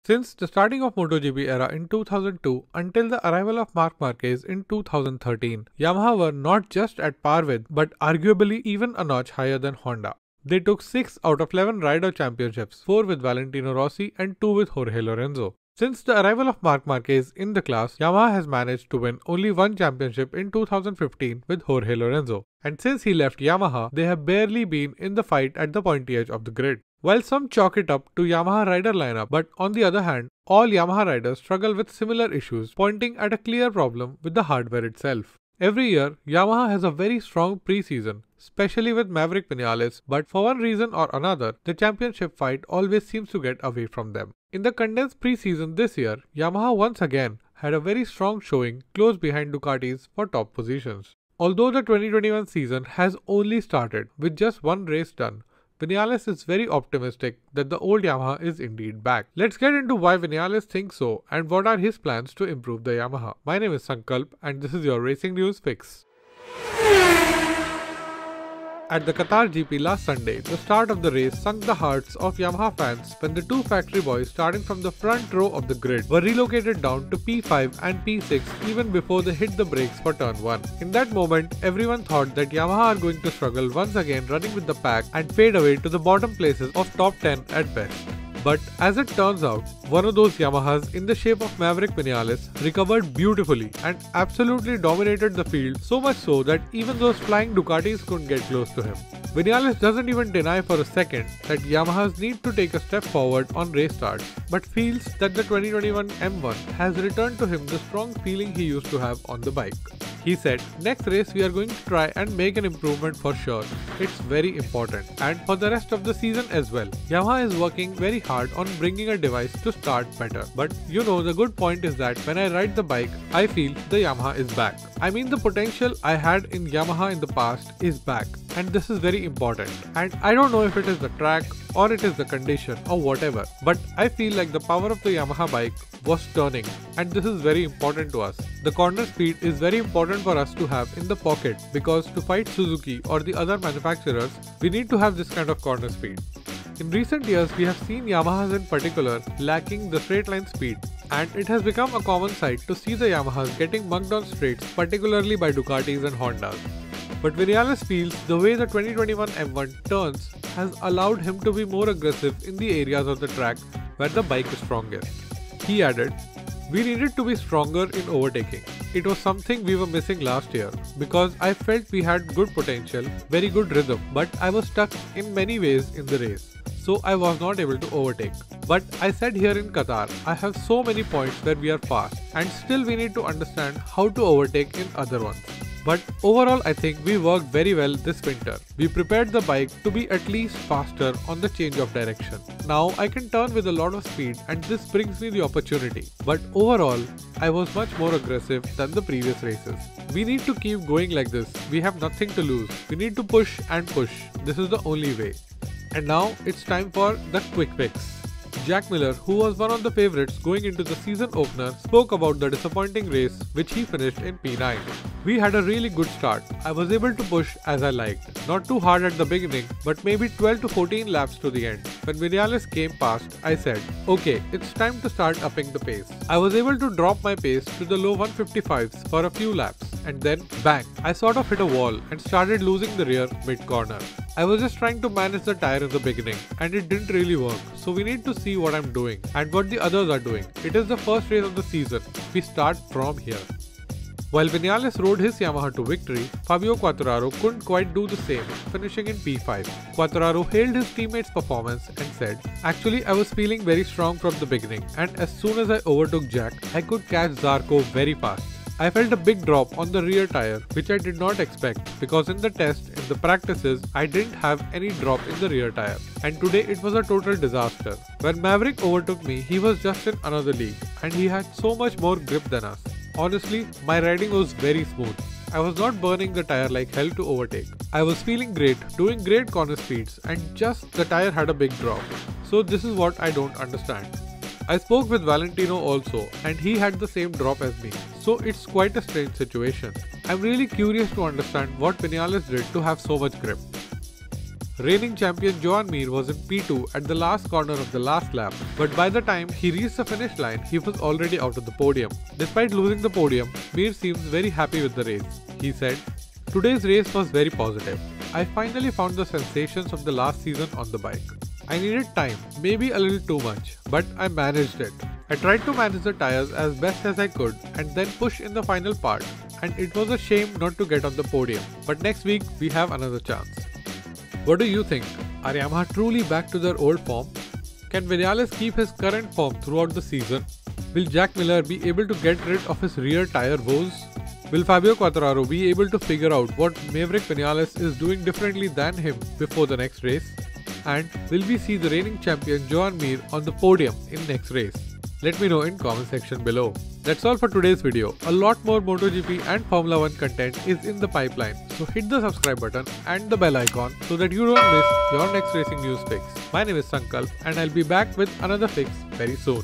Since the starting of MotoGP era in 2002 until the arrival of Marc Marquez in 2013, Yamaha were not just at par with but arguably even a notch higher than Honda. They took 6 out of 11 Rider Championships, 4 with Valentino Rossi and 2 with Jorge Lorenzo. Since the arrival of Marc Marquez in the class, Yamaha has managed to win only one championship in 2015 with Jorge Lorenzo. And since he left Yamaha, they have barely been in the fight at the pointy edge of the grid. While some chalk it up to Yamaha rider lineup, but on the other hand, all Yamaha riders struggle with similar issues, pointing at a clear problem with the hardware itself. Every year, Yamaha has a very strong pre-season, especially with Maverick Vinales, but for one reason or another, the championship fight always seems to get away from them. In the condensed pre-season this year, Yamaha once again had a very strong showing close behind Ducatis for top positions. Although the 2021 season has only started with just one race done, Vinales is very optimistic that the old Yamaha is indeed back. Let's get into why Vinales thinks so and what are his plans to improve the Yamaha. My name is Sankalp and this is your Racing News Fix. At the Qatar GP last Sunday, the start of the race sunk the hearts of Yamaha fans when the two factory boys starting from the front row of the grid were relocated down to P5 and P6 even before they hit the brakes for turn 1. In that moment, everyone thought that Yamaha are going to struggle once again running with the pack and fade away to the bottom places of top 10 at best. But as it turns out, one of those Yamahas in the shape of Maverick Vinales recovered beautifully and absolutely dominated the field, so much so that even those flying Ducatis couldn't get close to him. Vinales doesn't even deny for a second that Yamahas need to take a step forward on race starts, but feels that the 2021 M1 has returned to him the strong feeling he used to have on the bike. He said, "Next race we are going to try and make an improvement for sure. It's very important, and for the rest of the season as well. Yamaha is working very hard on bringing a device to start better. But you know, the good point is that when I ride the bike, I feel the Yamaha is back. I mean, the potential I had in Yamaha in the past is back, and this is very important. And I don't know if it is the track or it is the condition or whatever, but I feel like the power of the Yamaha bike was turning, and this is very important to us. The corner speed is very important for us to have in the pocket, because to fight Suzuki or the other manufacturers, we need to have this kind of corner speed. In recent years, we have seen Yamahas in particular lacking the straight line speed, and it has become a common sight to see the Yamahas getting mugged on straights, particularly by Ducatis and Hondas. But Vinales feels the way the 2021 M1 turns has allowed him to be more aggressive in the areas of the track where the bike is strongest. He added, "We needed to be stronger in overtaking. It was something we were missing last year because I felt we had good potential, very good rhythm, but I was stuck in many ways in the race. So I was not able to overtake. But I said here in Qatar, I have so many points where we are fast and still we need to understand how to overtake in other ones. But overall, I think we worked very well this winter. We prepared the bike to be at least faster on the change of direction. Now I can turn with a lot of speed and this brings me the opportunity. But overall, I was much more aggressive than the previous races. We need to keep going like this. We have nothing to lose. We need to push and push. This is the only way." And now it's time for the quick fix. Jack Miller, who was one of the favourites going into the season opener, spoke about the disappointing race which he finished in P9. "We had a really good start. I was able to push as I liked. Not too hard at the beginning, but maybe 12 to 14 laps to the end. When Vinales came past, I said, okay, it's time to start upping the pace. I was able to drop my pace to the low 155s for a few laps, and then bang, I sort of hit a wall and started losing the rear mid-corner. I was just trying to manage the tire in the beginning and it didn't really work, so we need to see what I'm doing and what the others are doing. It is the first race of the season. We start from here." While Vinales rode his Yamaha to victory, Fabio Quartararo couldn't quite do the same, finishing in P5. Quartararo hailed his teammates' performance and said, "Actually, I was feeling very strong from the beginning, and as soon as I overtook Jack, I could catch Zarco very fast. I felt a big drop on the rear tire, which I did not expect because in the test, in the practices, I didn't have any drop in the rear tire. And today it was a total disaster. When Maverick overtook me, he was just in another league and he had so much more grip than us. Honestly, my riding was very smooth. I was not burning the tire like hell to overtake. I was feeling great, doing great corner speeds, and just the tire had a big drop. So this is what I don't understand." I spoke with Valentino also, and he had the same drop as me, so it's quite a strange situation. I'm really curious to understand what Vinales did to have so much grip. Reigning champion Joan Mir was in P2 at the last corner of the last lap, but by the time he reached the finish line, he was already out of the podium. Despite losing the podium, Mir seems very happy with the race. He said, "Today's race was very positive. I finally found the sensations of the last season on the bike. I needed time, maybe a little too much, but I managed it. I tried to manage the tires as best as I could and then push in the final part, and it was a shame not to get on the podium, but next week we have another chance." What do you think? Are Yamaha truly back to their old form? Can Vinales keep his current form throughout the season? Will Jack Miller be able to get rid of his rear tire woes? Will Fabio Quartararo be able to figure out what Maverick Vinales is doing differently than him before the next race? And will we see the reigning champion Joan Mir on the podium in next race? Let me know in comment section below. That's all for today's video. A lot more MotoGP and Formula 1 content is in the pipeline, so hit the subscribe button and the bell icon so that you don't miss your next racing news fix. My name is Sankalp and I'll be back with another fix very soon.